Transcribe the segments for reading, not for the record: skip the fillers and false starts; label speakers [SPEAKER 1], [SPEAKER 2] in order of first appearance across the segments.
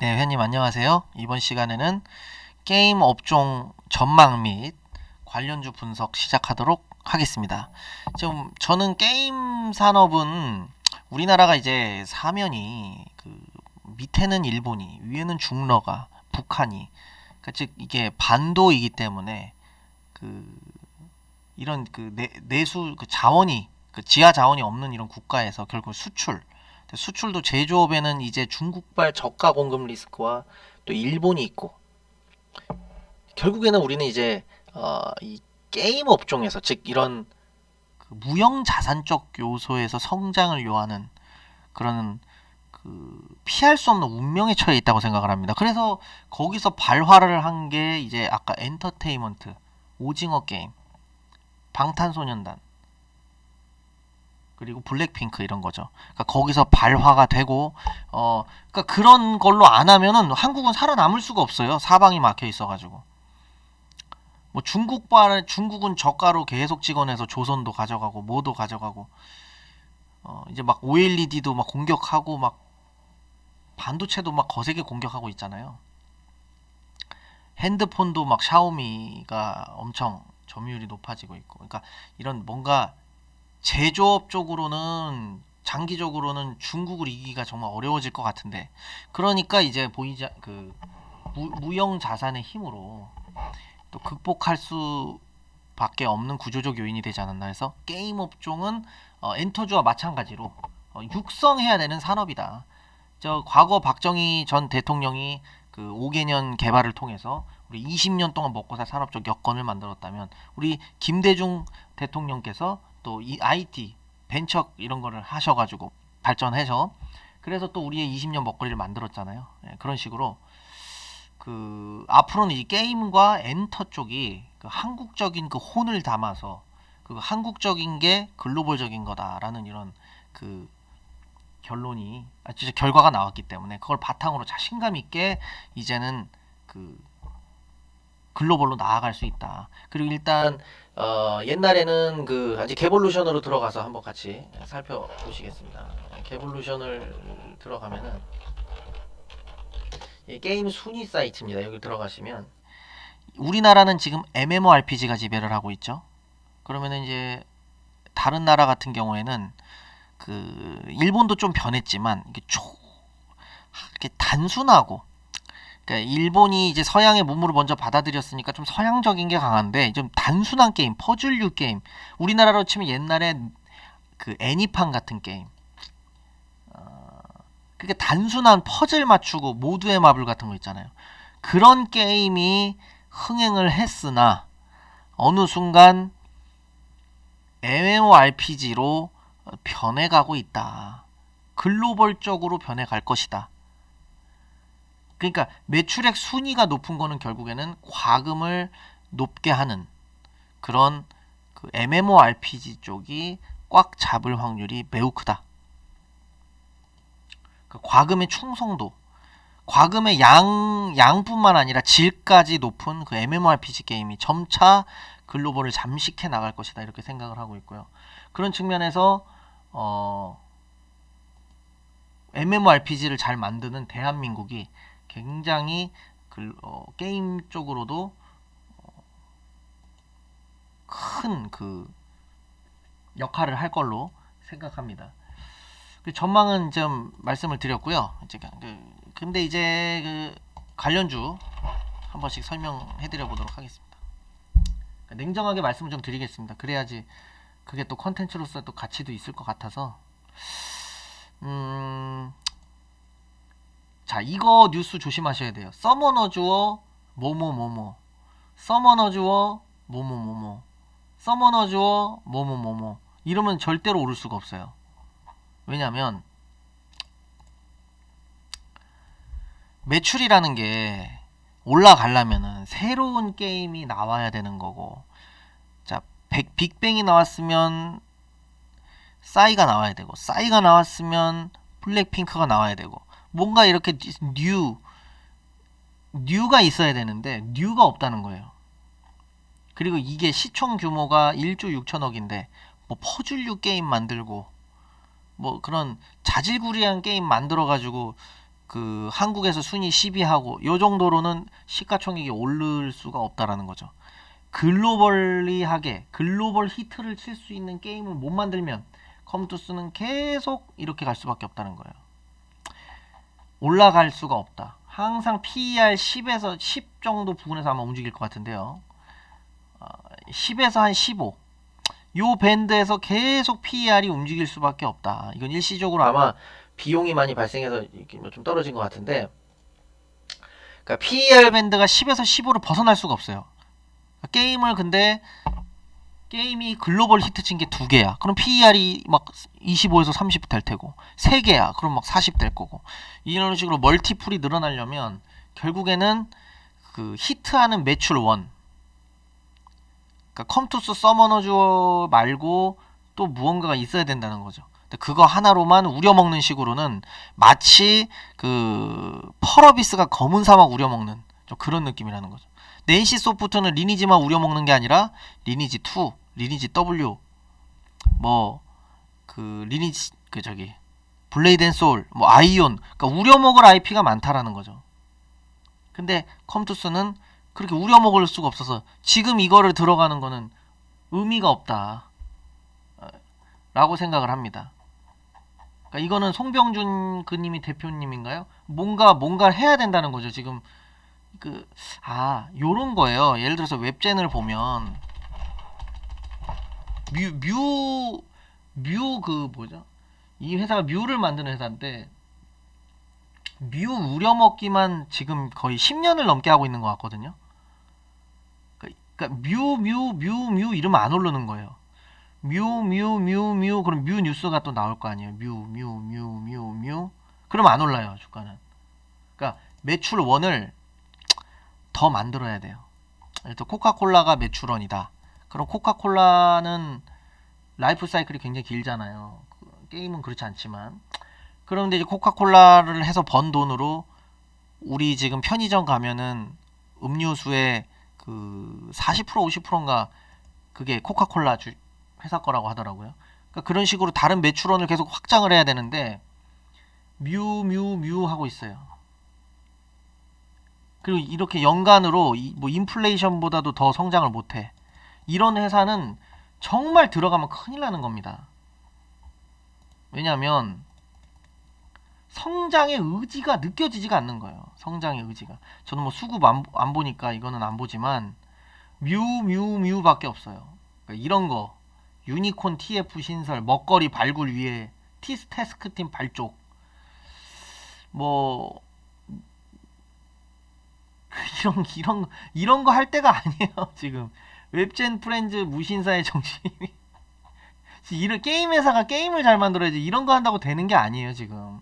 [SPEAKER 1] 네, 회원님 안녕하세요. 이번 시간에는 게임 업종 전망 및 관련주 분석 시작하도록 하겠습니다. 지금 저는 게임 산업은 우리나라가 이제 사면이 밑에는 일본이, 위에는 중러가, 북한이, 즉 이게 반도이기 때문에 그 이런 내수 자원이 지하 자원이 없는 이런 국가에서 결국 수출도 제조업에는 이제 중국발 저가 공급 리스크와 또 일본이 있고, 결국에는 우리는 이제 이 게임 업종에서, 즉 이런 무형 자산적 요소에서 성장을 요하는 그런 피할 수 없는 운명에 처해 있다고 생각을 합니다. 그래서 거기서 발화를 한 게 이제 아까 엔터테인먼트, 오징어 게임, 방탄소년단, 그리고 블랙핑크 이런 거죠. 그러니까 거기서 발화가 되고, 그러니까 그런 걸로 안 하면은 한국은 살아남을 수가 없어요. 사방이 막혀 있어가지고. 뭐 중국은 저가로 계속 찍어내서 조선도 가져가고 뭐도 가져가고, 이제 막 OLED도 막 공격하고 막 반도체도 막 거세게 공격하고 있잖아요. 핸드폰도 막 샤오미가 엄청 점유율이 높아지고 있고. 그러니까 이런 뭔가 제조업 쪽으로는 장기적으로는 중국을 이기기가 정말 어려워질 것 같은데, 그러니까 이제 무형 자산의 힘으로 또 극복할 수밖에 없는 구조적 요인이 되지 않았나 해서 게임 업종은 엔터주와 마찬가지로 육성해야 되는 산업이다. 저 과거 박정희 전 대통령이 그 5개년 개발을 통해서 우리 20년 동안 먹고 살 산업적 여건을 만들었다면, 우리 김대중 대통령께서 또 이 IT 벤처 이런 거를 하셔가지고 발전해서, 그래서 또 우리의 20년 먹거리를 만들었잖아요. 예, 그런 식으로 앞으로는 이 게임과 엔터 쪽이 한국적인 혼을 담아서 한국적인 게 글로벌적인 거다라는 이런 그 진짜 결과가 나왔기 때문에, 그걸 바탕으로 자신감 있게 이제는 글로벌로 나아갈 수 있다. 그리고 일단 옛날에는 아직 개볼루션으로 들어가서 한번 같이 살펴보시겠습니다. 개볼루션을 들어가면은 이 게임 순위 사이트입니다. 여기 들어가시면 우리나라는 지금 MMORPG가 지배를 하고 있죠. 그러면은 이제 다른 나라 같은 경우에는 일본도 좀 변했지만 이게 단순하고, 그러니까 일본이 이제 서양의 문물을 먼저 받아들였으니까 좀 서양적인 게 강한데, 좀 단순한 게임, 퍼즐류 게임, 우리나라로 치면 옛날에 애니팡 같은 게임, 그게 단순한 퍼즐 맞추고 모두의 마블 같은 거 있잖아요. 그런 게임이 흥행을 했으나 어느 순간 MMORPG로 변해가고 있다. 글로벌적으로 변해갈 것이다. 그러니까 매출액 순위가 높은 거는 결국에는 과금을 높게 하는 그런 MMORPG 쪽이 꽉 잡을 확률이 매우 크다. 과금의 충성도, 과금의 양뿐만 아니라 질까지 높은 MMORPG 게임이 점차 글로벌을 잠식해 나갈 것이다, 이렇게 생각을 하고 있고요. 그런 측면에서 MMORPG를 잘 만드는 대한민국이 굉장히 게임 쪽으로도 큰 역할을 할 걸로 생각합니다. 전망은 좀 말씀을 드렸고요. 근데 이제 관련주 한 번씩 설명해 드려 보도록 하겠습니다. 냉정하게 말씀을 좀 드리겠습니다. 그래야지 그게 또 컨텐츠로서 또 가치도 있을 것 같아서. 자, 이거 뉴스 조심하셔야 돼요. 서머너즈워 뭐뭐뭐뭐, 서머너즈워 뭐뭐뭐뭐, 서머너즈워 뭐뭐뭐뭐, 이러면 절대로 오를 수가 없어요. 왜냐면 매출이라는 게 올라가려면은 새로운 게임이 나와야 되는 거고, 자, 빅뱅이 나왔으면 싸이가 나와야 되고, 싸이가 나왔으면 블랙핑크가 나와야 되고, 뭔가 이렇게 뉴가 있어야 되는데 뉴가 없다는 거예요. 그리고 이게 시총 규모가 1조 6천억인데 뭐 퍼즐류 게임 만들고 뭐 그런 자질구리한 게임 만들어 가지고 그 한국에서 순위 10위하고 요 정도로는 시가총액이 오를 수가 없다라는 거죠. 글로벌리하게 글로벌 히트를 칠 수 있는 게임을 못 만들면 컴투스는 계속 이렇게 갈 수밖에 없다는 거예요. 올라갈 수가 없다. 항상 PER 10에서 10 정도 부분에서 아마 움직일 것 같은데요. 10에서 한 15. 요 밴드에서 계속 PER이 움직일 수밖에 없다. 이건 일시적으로 아마 비용이 많이 발생해서 좀 떨어진 것 같은데, 그러니까 PER 밴드가 10에서 15를 벗어날 수가 없어요. 게임을 근데 게임이 글로벌 히트 친 게 2개야. 그럼 PER이 막 25에서 30 될 테고, 3개야. 그럼 막 40 될 거고. 이런 식으로 멀티플이 늘어나려면 결국에는 그 히트하는 매출 원, 그러니까 컴투스 서머너즈 말고 또 무언가가 있어야 된다는 거죠. 근데 그거 하나로만 우려먹는 식으로는 마치 그 펄어비스가 검은 사막 우려먹는 좀 그런 느낌이라는 거죠. NC 소프트는 리니지만 우려먹는 게 아니라 리니지 2, 리니지 W, 뭐 그 리니지 그 저기 블레이드 앤 소울, 뭐 아이온, 그러니까 우려먹을 IP가 많다라는 거죠. 근데 컴투스는 그렇게 우려먹을 수가 없어서 지금 이거를 들어가는 거는 의미가 없다 라고 생각을 합니다. 그러니까 이거는 송병준 그님이 대표님인가요? 뭔가 해야 된다는 거죠. 지금 요런 거예요. 예를 들어서 웹젠을 보면 뮤 그 뭐죠? 이 회사가 뮤를 만드는 회사인데 뮤 우려먹기만 지금 거의 10년을 넘게 하고 있는 것 같거든요. 그러니까 뮤 이러면 안 오르는 거예요. 뮤 그럼 뮤 뉴스가 또 나올 거 아니에요. 뮤 그럼 안 올라요, 주가는. 그러니까 매출 원을 더 만들어야 돼요. 또 코카콜라가 매출원이다. 그럼 코카콜라는 라이프 사이클이 굉장히 길잖아요. 게임은 그렇지 않지만. 그런데 이제 코카콜라를 해서 번 돈으로 우리 지금 편의점 가면은 음료수의 그 40% 50%인가 그게 코카콜라 회사 거라고 하더라고요. 그러니까 그런 식으로 다른 매출원을 계속 확장을 해야 되는데 뮤 하고 있어요. 그리고 이렇게 연간으로 뭐 인플레이션보다도 더 성장을 못해. 이런 회사는 정말 들어가면 큰일 나는 겁니다. 왜냐하면 성장의 의지가 느껴지지가 않는 거예요. 성장의 의지가. 저는 뭐 수급 안 보니까 이거는 안 보지만 뮤밖에 없어요. 그러니까 이런 거 유니콘 TF 신설, 먹거리 발굴 위에 티스테스크팀 발족, 뭐 이런 거 할 때가 아니에요. 지금 웹젠 프렌즈 무신사의 정신이 이런 게임 회사가 게임을 잘 만들어야지 이런 거 한다고 되는 게 아니에요. 지금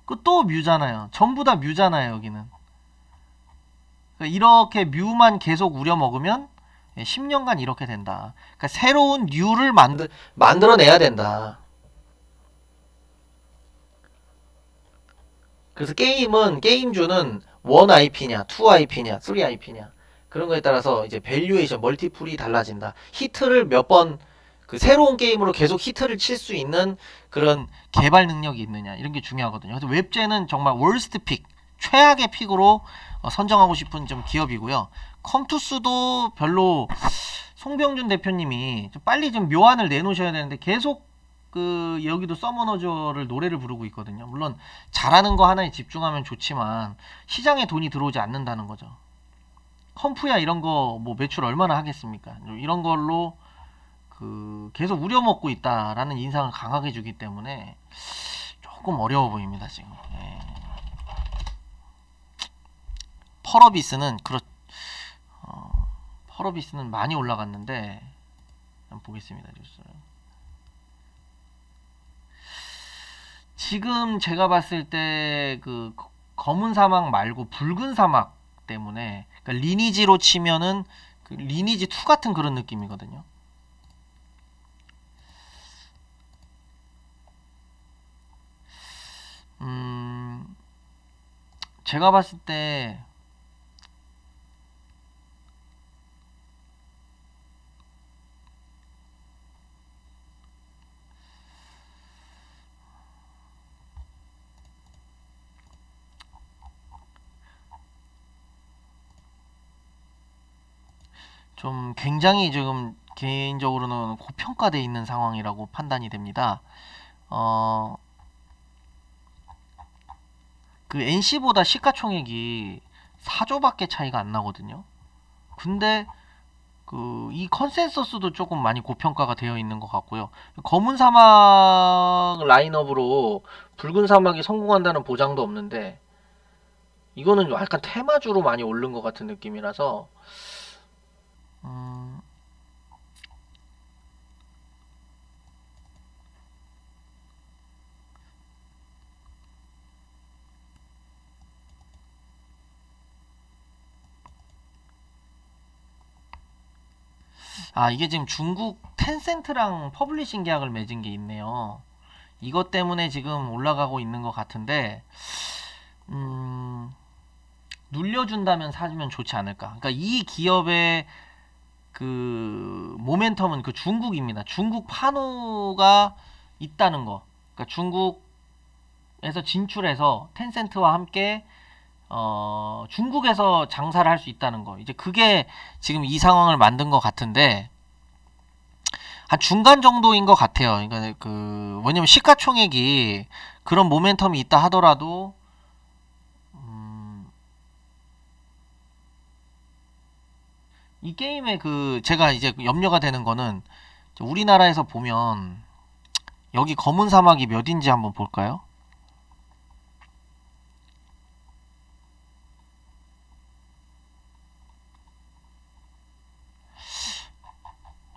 [SPEAKER 1] 그 또 뮤잖아요. 전부 다 뮤잖아요. 여기는 그러니까 이렇게 뮤만 계속 우려 먹으면 10년간 이렇게 된다. 그러니까 새로운 뉴를 만들어내야 된다. 그래서 게임주는 1 IP냐, 2 IP냐, 3 IP냐 그런 거에 따라서 이제 밸류에이션 멀티플이 달라진다. 히트를 몇 번 그 새로운 게임으로 계속 히트를 칠 수 있는 그런 개발 능력이 있느냐 이런 게 중요하거든요. 그래서 웹젠은 정말 월스트 픽, 최악의 픽으로 선정하고 싶은 좀 기업이고요. 컴투스도 별로 송병준 대표님이 좀 빨리 좀 묘안을 내놓으셔야 되는데 계속 그 여기도 서머너저를 노래를 부르고 있거든요. 물론 잘하는 거 하나에 집중하면 좋지만 시장에 돈이 들어오지 않는다는 거죠. 컴프야 이런 거 뭐 매출 얼마나 하겠습니까? 이런 걸로 그 계속 우려먹고 있다라는 인상을 강하게 주기 때문에 조금 어려워 보입니다 지금. 예. 펄어비스는 펄어비스는 많이 올라갔는데 한번 보겠습니다. 뉴스를. 지금 제가 봤을 때 그 검은 사막 말고 붉은 사막 때문에 그러니까 리니지로 치면은 그 리니지 2 같은 그런 느낌이거든요. 제가 봤을 때 좀 굉장히 지금 개인적으로는 고평가되어 있는 상황이라고 판단이 됩니다. 어, 그 NC보다 시가총액이 4조밖에 차이가 안 나거든요. 근데 그 이 컨센서스도 조금 많이 고평가가 되어 있는 것 같고요. 검은 사막 라인업으로 붉은 사막이 성공한다는 보장도 없는데 이거는 약간 테마주로 많이 오른 것 같은 느낌이라서 음, 이게 지금 중국 텐센트랑 퍼블리싱 계약을 맺은 게 있네요. 이것 때문에 지금 올라가고 있는 것 같은데 음, 눌려준다면 사주면 좋지 않을까. 그러니까 이 기업의 그 모멘텀은 그 중국입니다. 중국 판호가 있다는 거. 그러니까 중국에서 진출해서 텐센트와 함께 중국에서 장사를 할 수 있다는 거. 이제 그게 지금 이 상황을 만든 것 같은데 한 중간 정도인 것 같아요. 그러니까 그 뭐냐면 시가총액이 그런 모멘텀이 있다 하더라도 이 게임의 그 제가 이제 염려가 되는 거는 우리나라에서 보면 여기 검은 사막이 몇인지 한번 볼까요?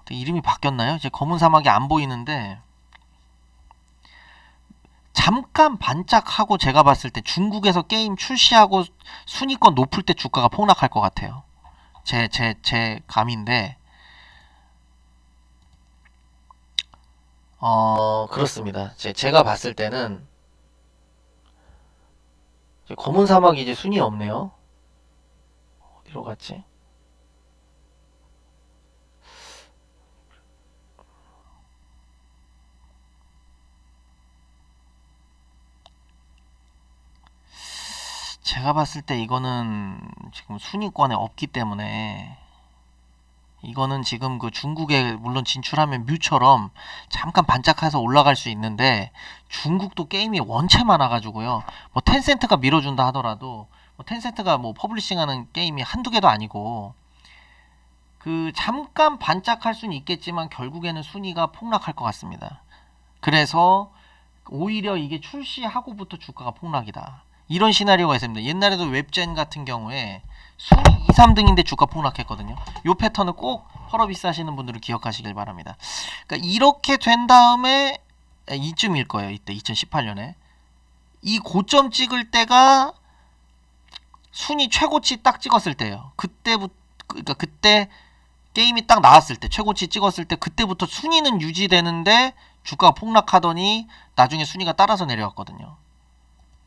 [SPEAKER 1] 이름이 바뀌었나요? 이제 검은 사막이 안 보이는데 잠깐 반짝하고 제가 봤을 때 중국에서 게임 출시하고 순위권 높을 때 주가가 폭락할 것 같아요. 제 감인데 그렇습니다. 제가 봤을 때는 검은 사막이 이제 순위 없네요. 어디로 갔지? 제가 봤을 때 이거는 지금 순위권에 없기 때문에 이거는 지금 그 중국에 물론 진출하면 뮤처럼 잠깐 반짝해서 올라갈 수 있는데 중국도 게임이 원체 많아가지고요. 뭐 텐센트가 밀어준다 하더라도 뭐 텐센트가 뭐 퍼블리싱하는 게임이 한두 개도 아니고 그 잠깐 반짝할 수는 있겠지만 결국에는 순위가 폭락할 것 같습니다. 그래서 오히려 이게 출시하고부터 주가가 폭락이다. 이런 시나리오가 있습니다. 옛날에도 웹젠 같은 경우에 순위 2, 3등인데 주가 폭락했거든요. 이 패턴을 꼭 펄어비스 하시는 분들은 기억하시길 바랍니다. 그러니까 이렇게 된 다음에 이쯤일 거예요. 이때 2018년에 이 고점 찍을 때가 순위 최고치 딱 찍었을 때예요. 그때부터 그러니까 그때 게임이 딱 나왔을 때 최고치 찍었을 때 그때부터 순위는 유지되는데 주가가 폭락하더니 나중에 순위가 따라서 내려왔거든요.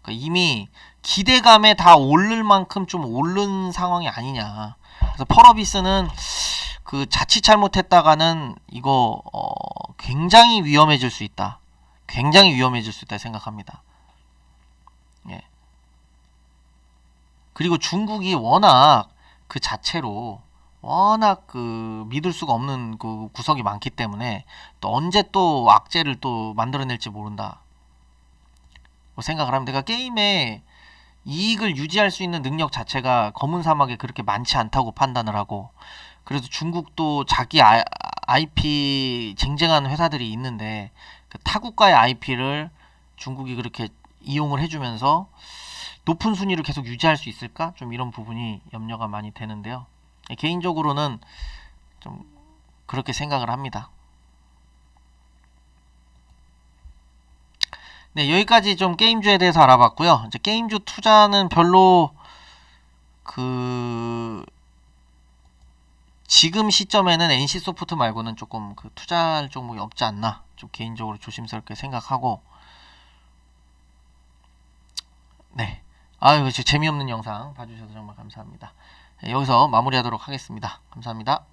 [SPEAKER 1] 그러니까 이미 기대감에 다 오를 만큼 좀 오른 상황이 아니냐. 그래서 펄어비스는 그 자칫 잘못했다가는 이거 굉장히 위험해질 수 있다. 굉장히 위험해질 수 있다 생각합니다. 예. 그리고 중국이 워낙 그 자체로 워낙 그 믿을 수가 없는 그 구석이 많기 때문에 또 언제 또 악재를 또 만들어낼지 모른다. 생각을 하면 내가 게임에 이익을 유지할 수 있는 능력 자체가 검은 사막에 그렇게 많지 않다고 판단을 하고 그래서 중국도 자기 IP 쟁쟁한 회사들이 있는데 그 타국가의 IP를 중국이 그렇게 이용을 해주면서 높은 순위를 계속 유지할 수 있을까? 좀 이런 부분이 염려가 많이 되는데요. 개인적으로는 좀 그렇게 생각을 합니다. 네, 여기까지 좀 게임주에 대해서 알아봤고요. 이제 게임주 투자는 별로 그 지금 시점에는 NC소프트 말고는 조금 그 투자할 종목이 없지 않나 좀 개인적으로 조심스럽게 생각하고 네. 아유, 재미없는 영상 봐주셔서 정말 감사합니다. 네, 여기서 마무리하도록 하겠습니다. 감사합니다.